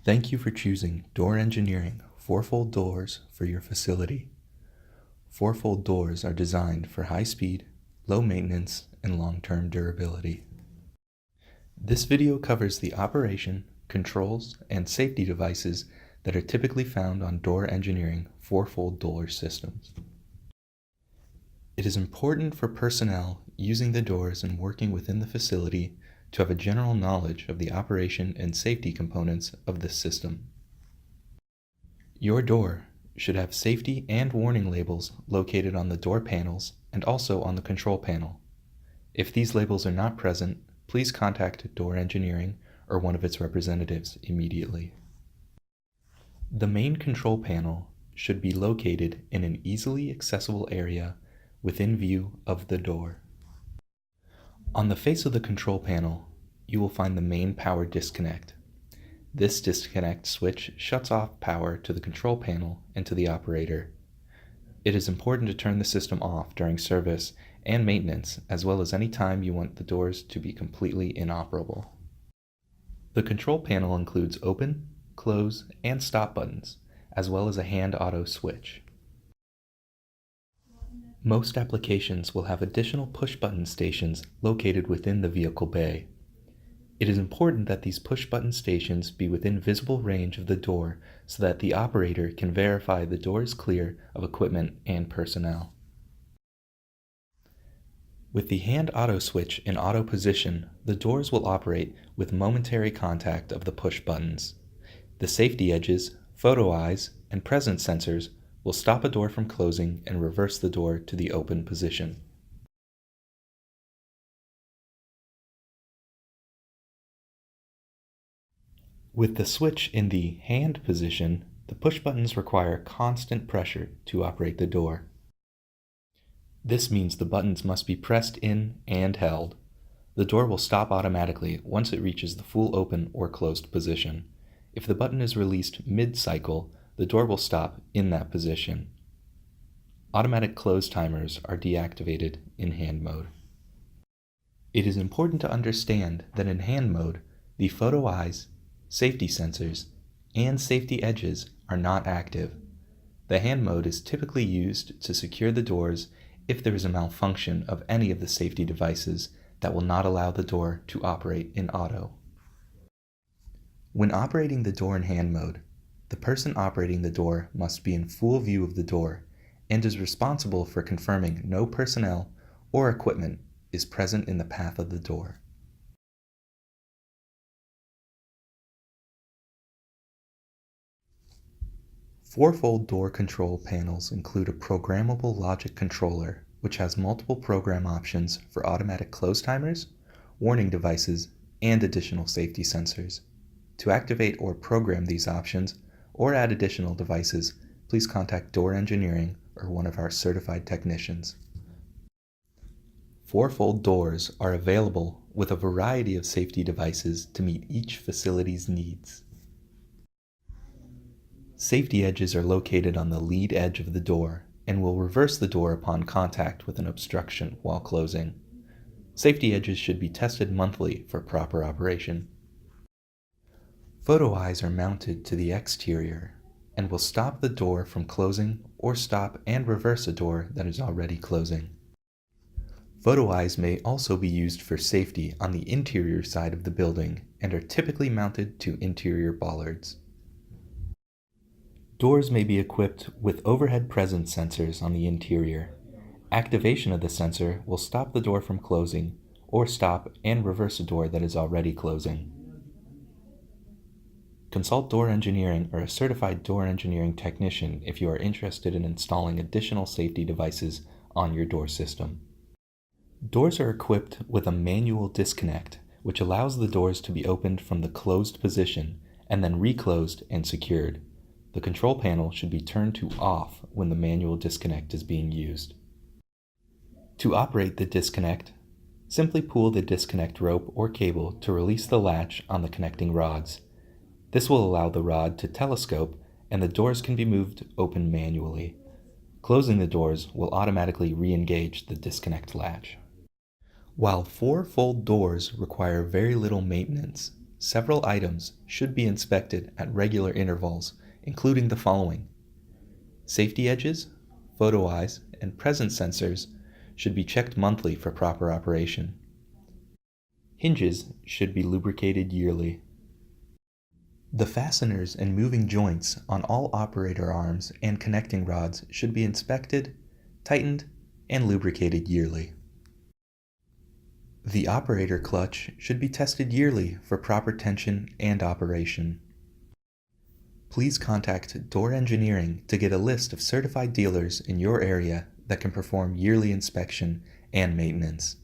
Thank you for choosing Door Engineering four-fold doors for your facility. Four-fold doors are designed for high speed, low maintenance, and long-term durability. This video covers the operation, controls, and safety devices that are typically found on Door Engineering four-fold door systems. It is important for personnel using the doors and working within the facility to have a general knowledge of the operation and safety components of this system. Your door should have safety and warning labels located on the door panels and also on the control panel. If these labels are not present, please contact Door Engineering or one of its representatives immediately. The main control panel should be located in an easily accessible area within view of the door. On the face of the control panel, you will find the main power disconnect. This disconnect switch shuts off power to the control panel and to the operator. It is important to turn the system off during service and maintenance, as well as any time you want the doors to be completely inoperable. The control panel includes open, close, and stop buttons, as well as a hand auto switch. Most applications will have additional push-button stations located within the vehicle bay. It is important that these push-button stations be within visible range of the door so that the operator can verify the door is clear of equipment and personnel. With the hand auto switch in auto position, the doors will operate with momentary contact of the push buttons. The safety edges, photo eyes, and presence sensors will stop a door from closing and reverse the door to the open position. With the switch in the hand position, the push buttons require constant pressure to operate the door. This means the buttons must be pressed in and held. The door will stop automatically once it reaches the full open or closed position. If the button is released mid-cycle, the door will stop in that position. Automatic close timers are deactivated in hand mode. It is important to understand that in hand mode, the photo eyes, safety sensors, and safety edges are not active. The hand mode is typically used to secure the doors if there is a malfunction of any of the safety devices that will not allow the door to operate in auto. When operating the door in hand mode, the person operating the door must be in full view of the door and is responsible for confirming no personnel or equipment is present in the path of the door. Four-fold door control panels include a programmable logic controller, which has multiple program options for automatic close timers, warning devices, and additional safety sensors. To activate or program these options, or add additional devices, please contact Door Engineering or one of our certified technicians. Four-fold doors are available with a variety of safety devices to meet each facility's needs. Safety edges are located on the lead edge of the door and will reverse the door upon contact with an obstruction while closing. Safety edges should be tested monthly for proper operation. Photo eyes are mounted to the exterior and will stop the door from closing or stop and reverse a door that is already closing. Photo eyes may also be used for safety on the interior side of the building and are typically mounted to interior bollards. Doors may be equipped with overhead presence sensors on the interior. Activation of the sensor will stop the door from closing or stop and reverse a door that is already closing. Consult Door Engineering or a certified door engineering technician if you are interested in installing additional safety devices on your door system. Doors are equipped with a manual disconnect, which allows the doors to be opened from the closed position and then reclosed and secured. The control panel should be turned to off when the manual disconnect is being used. To operate the disconnect, simply pull the disconnect rope or cable to release the latch on the connecting rods. This will allow the rod to telescope and the doors can be moved open manually. Closing the doors will automatically re-engage the disconnect latch. While four-fold doors require very little maintenance, Several items should be inspected at regular intervals, including the following. Safety edges, photo eyes, and presence sensors should be checked monthly for proper operation. Hinges should be lubricated yearly. The fasteners and moving joints on all operator arms and connecting rods should be inspected, tightened, and lubricated yearly. The operator clutch should be tested yearly for proper tension and operation. Please contact Door Engineering to get a list of certified dealers in your area that can perform yearly inspection and maintenance.